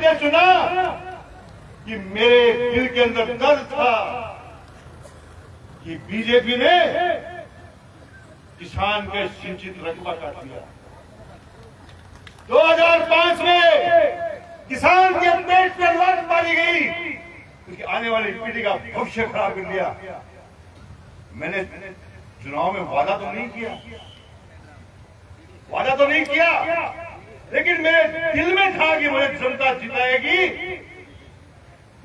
इसलिए चुना कि मेरे दिल के अंदर दर्द था कि बीजेपी ने किसान के सिंचित रकबा काट दिया। 2005 में किसान के पेट में लात मारी गई क्योंकि आने वाली पीढ़ी का भविष्य खराब कर दिया। मैंने चुनाव में वादा तो नहीं किया, लेकिन मेरे दिल में था कि मुझे जनता जिताएगी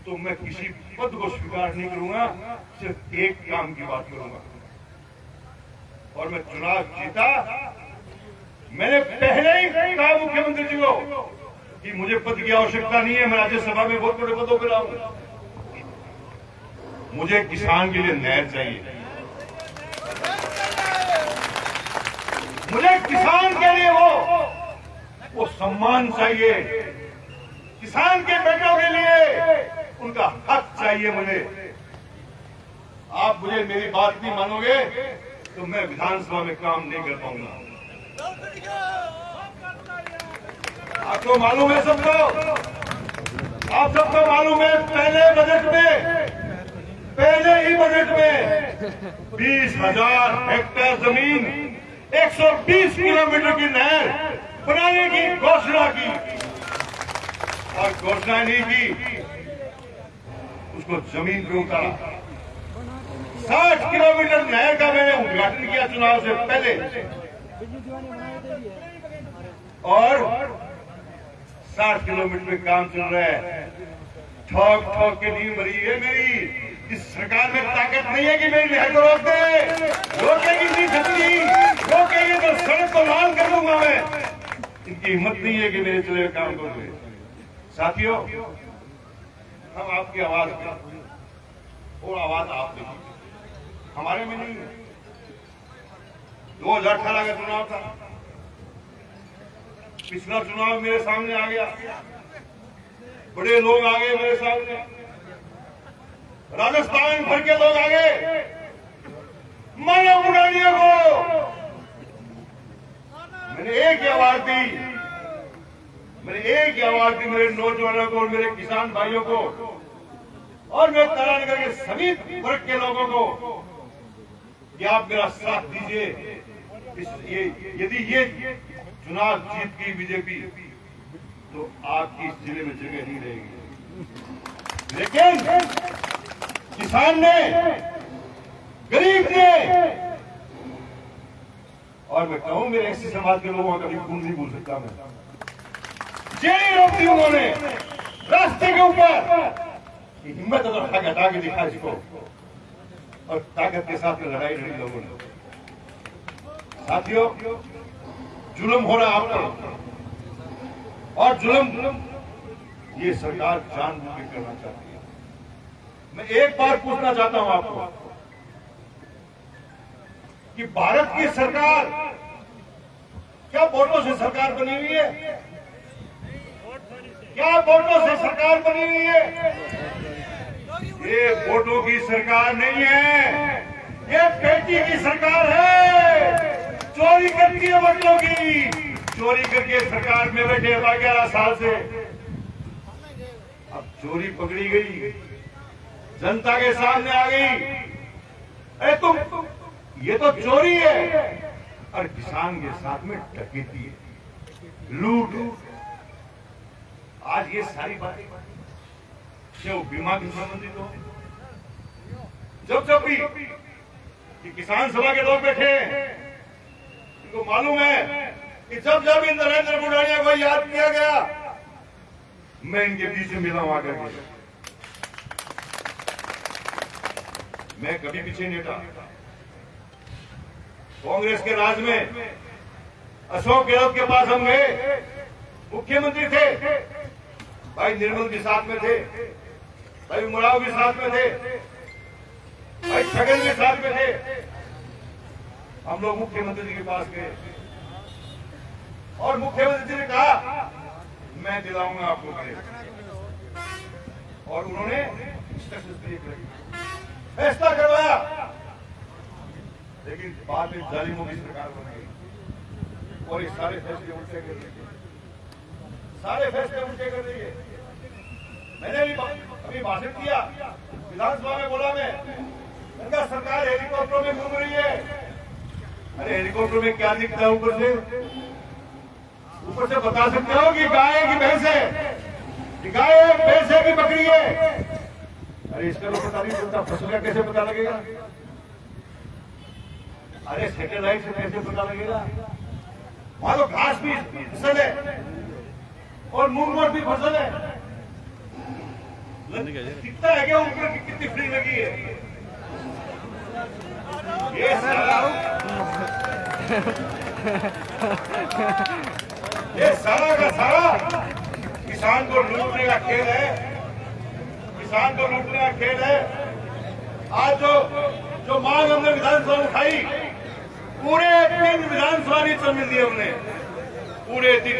तो मैं किसी पद को स्वीकार नहीं करूंगा, सिर्फ एक काम की बात करूंगा। और मैं चुनाव जीता। मैंने पहले ही कहा मुख्यमंत्री जी को कि मुझे पद की आवश्यकता नहीं है, मैं राज्यसभा में बहुत बड़े पदों पर आऊंगा। मुझे किसान के लिए न्याय चाहिए, मुझे किसान के लिए वो सम्मान चाहिए, किसान के बेटों के लिए उनका हक चाहिए मुझे। आप मुझे मेरी बात नहीं मानोगे तो मैं विधानसभा में काम नहीं कर पाऊंगा। आपको मालूम है सबको, आप सबको मालूम है पहले ही बजट में 20,000 हेक्टेयर जमीन 120 किलोमीटर की नहर बनाने की घोषणा की, और घोषणा नहीं की, उसको जमीन पे उतारा। 60 किलोमीटर नहर का मैंने उद्घाटन किया चुनाव से पहले, और 60 किलोमीटर में काम चल रहा है। ठोक के नींव भरी है मेरी। इस सरकार में ताकत नहीं है कि मेरी नहर को रोक दे, रोकेगी नहीं सकती, रोकेगी तो सड़क को लाल कर दूंगा मैं। इनकी हिम्मत नहीं है कि मेरे चले हुए काम को दे। साथियों, हम आपकी आवाज में, और आवाज आप देखिए, हमारे में नहीं है। 2018 का चुनाव था, पिछला चुनाव मेरे सामने आ गया, बड़े लोग आ गए मेरे सामने, राजस्थान भर के लोग आ गए, मानो मुरानियों को मैंने एक ही आवाज दी, मेरे नौजवानों को और मेरे किसान भाइयों को और मेरे तरानगर के सभी वर्ग के लोगों को कि आप मेरा साथ दीजिए। यदि ये चुनाव जीत गई बीजेपी तो आपकी इस जिले में जगह नहीं रहेगी, लेकिन किसान ने, गरीब ने, और मैं कहूं मेरे एससी समाज के लोगों का कभी खून नहीं भूल सकता मैं, जेल रोक दी उन्होंने रास्ते के ऊपर। हिम्मत अगर हटा के दिखा इसको, और ताकत के साथ में लड़ाई लड़ी लोगों ने। साथियों, जुल्म हो रहा आप पर, और जुल्म ये सरकार जानबूझ के करना चाहती है। मैं एक बार पूछना चाहता हूं आपको कि भारत की सरकार क्या वोटों से सरकार बनी हुई है? क्या वोटों से सरकार बनी हुई है? ये वोटों की सरकार नहीं है, ये बेटी की सरकार है। चोरी करती है वोटों की, चोरी करके सरकार में बैठे 11 साल से। अब चोरी पकड़ी गई, जनता के सामने आ गई। अरे तुम, ये तो चोरी है, और किसान के साथ में डकैती है, लूट। आज ये सारी बातें जो बीमा से संबंधित हो, जब भी कि किसान सभा के लोग बैठे हैं, इनको मालूम है कि जब इन नरेंद्र बुढ़ानिया को याद किया गया, मैं इनके बीच में मिला हूं आकर के। मैं कभी पीछे नहीं हटा। कांग्रेस के राज में अशोक गहलोत के पास हम गए, मुख्यमंत्री थे, भाई निर्मल भी साथ में थे, भाई उमराव भी साथ में थे, भाई छगन भी साथ में थे। हम लोग मुख्यमंत्री जी के पास गए और मुख्यमंत्री जी ने कहा मैं दिलाऊंगा आपको घर, और उन्होंने फैसला करवाया। लेकिन बाद में जालिमों की सरकार बन गई और ये सारे फैसले उल्टे कर दिए, सारे फैसले उल्टे कर दिए। भाषण दिया, विधानसभा में बोला मैं, उनका सरकार हेलीकॉप्टर में घूम रही है। अरे हेलीकॉप्टर में क्या दिखता है ऊपर से? ऊपर से बता सकते हो कि गाय है कि भैंस है, कि गाय है भैंस है कि बकरी है? अरे इसका तो पता नहीं चलता, फसल का कैसे पता लगेगा? अरे सैटेलाइट से कैसे पता लगेगा? वहां तो घास भी फसल है और मूंगफली भी फसल है। दिखता है क्या ऊपर की कितनी फ्री लगी है? ये सारा का सारा किसान को लूटने का खेल है, किसान को लूटने का खेल है। आज जो मांग हमने विधानसभा उठाई, पूरे 3 विधानसभा नहीं चलने दिए हमने। पूरे दिन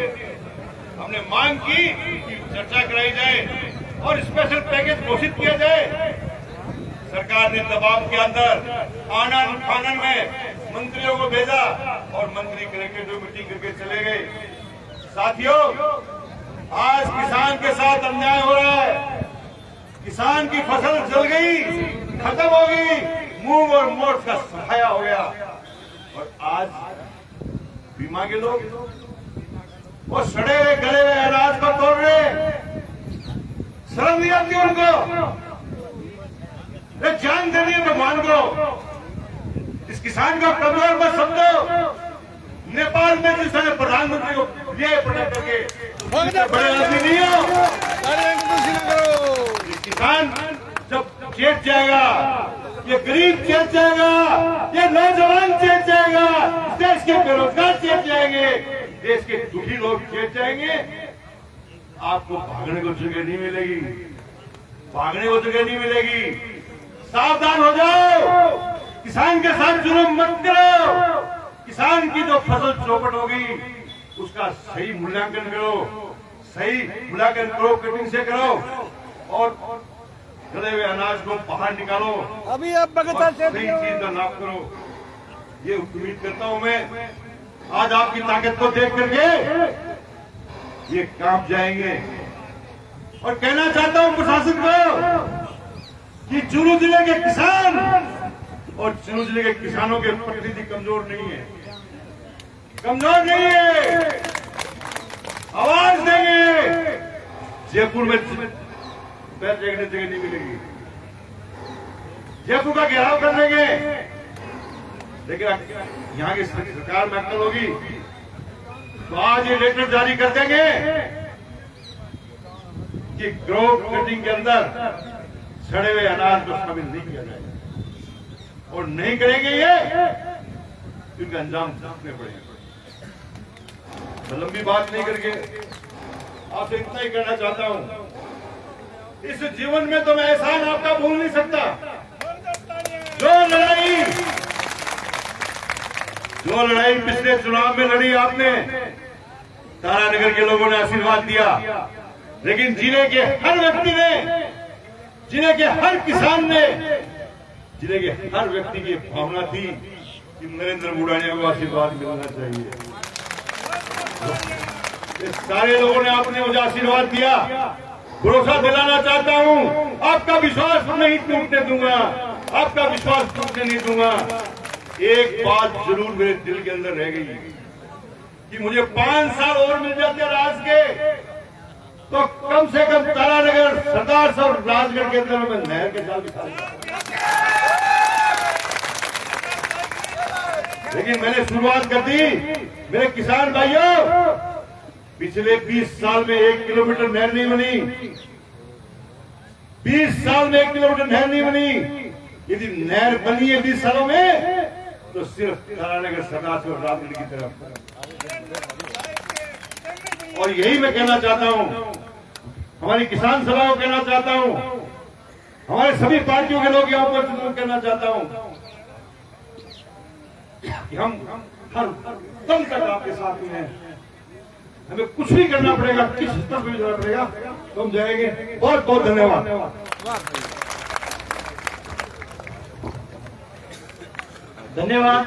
हमने मांग की कि चर्चा कराई जाए और स्पेशल पैकेज घोषित किया जाए। सरकार ने दबाव के अंदर आनन फानन में मंत्रियों को भेजा और मंत्री कलेक्टर जो मीटिंग करके चले गए। साथियों, आज किसान के साथ अन्याय हो रहा है। किसान की फसल जल गई, खत्म हो गई, मूंग और मोठ का सफाया हो गया। और आज बीमा के लोग वो सड़े हुए गले हुए अनाज को तोड़ रहे। शर्म नहीं आती उनको? जान देनी है भगवान को। इस किसान का कमजोर मत समझो। नेपाल में जिसने प्रधानमंत्री को ये पटक करके बड़े आदमी नहीं हो। किसान जब चेत जाएगा, ये गरीब चेत जाएगा, ये नौजवान चेत जाएगा, देश के बेरोजगार चेत जाएंगे, देश के दुखी लोग चेत जाएंगे। आपको भागने को जगह नहीं मिलेगी, भागने को जगह नहीं मिलेगी। सावधान हो जाओ, किसान के साथ जुल्म मत करो। किसान की जो फसल चौपट हो गई उसका सही मूल्यांकन करो, सही मूल्यांकन करो, कटिंग से करो और गले हुए अनाज को बाहर निकालो। अभी अब सही चीज का नाप करो। ये उम्मीद करता हूं मैं, आज आपकी ताकत को देख करके ये कांप जाएंगे। और कहना चाहता हूं प्रशासन को कि चूरू जिले के किसान और चूरू जिले के किसानों के प्रतिनिधि कमजोर नहीं है, कमजोर नहीं है। आवाज देंगे। जयपुर में पैर देखने जगह नहीं मिलेगी, जयपुर का घेराव कर लेंगे। लेकिन यहाँ की सरकार में अक्ल होगी तो आज ये लेटर जारी कर देंगे कि क्रॉप कटिंग के अंदर सड़े हुए अनाज को शामिल नहीं किया जाएगा। और नहीं करेंगे ये तो इनका अंजाम भुगतने पड़ेगा। तो लंबी बात नहीं करके आपसे इतना ही कहना चाहता हूं, इस जीवन में तो मैं एहसान आपका भूल नहीं सकता। जो लड़ाई पिछले चुनाव में लड़ी आपने, तारानगर के लोगों ने आशीर्वाद दिया, लेकिन जिले के हर व्यक्ति ने, जिले के हर किसान ने, जिले के हर व्यक्ति की भावना थी कि नरेंद्र बुढ़ानिया को आशीर्वाद मिलना चाहिए। इस सारे लोगों ने आपने मुझे आशीर्वाद दिया। भरोसा दिलाना चाहता हूं, आपका विश्वास नहीं टूटने दूंगा, आपका विश्वास टूटने नहीं दूंगा। एक बात जरूर मेरे दिल के अंदर रह गई कि मुझे 5 साल और मिल जाते राज के तो कम से कम तारानगर, सरदार और राजगढ़ के अंदर में नहर के जाल बिछा देता। लेकिन मैंने शुरुआत कर दी। मेरे किसान भाइयों, पिछले 20 साल में 1 किलोमीटर नहर नहीं बनी, 20 साल में 1 किलोमीटर नहर नहीं बनी। यदि नहर बनी है 20 सालों में तो सिर्फ तारानगर, सरदार और राजगढ़ की तरफ। और यही मैं कहना चाहता हूं, हमारी किसान सभा को कहना चाहता हूं, हमारे सभी पार्टियों के लोग यहां पर कहना चाहता हूं कि हम हर दम तक आपके साथ में हैं। हमें कुछ भी करना पड़ेगा, किस स्तर पर जाना पड़ेगा तो हम जाएंगे। बहुत बहुत धन्यवाद। धन्यवाद।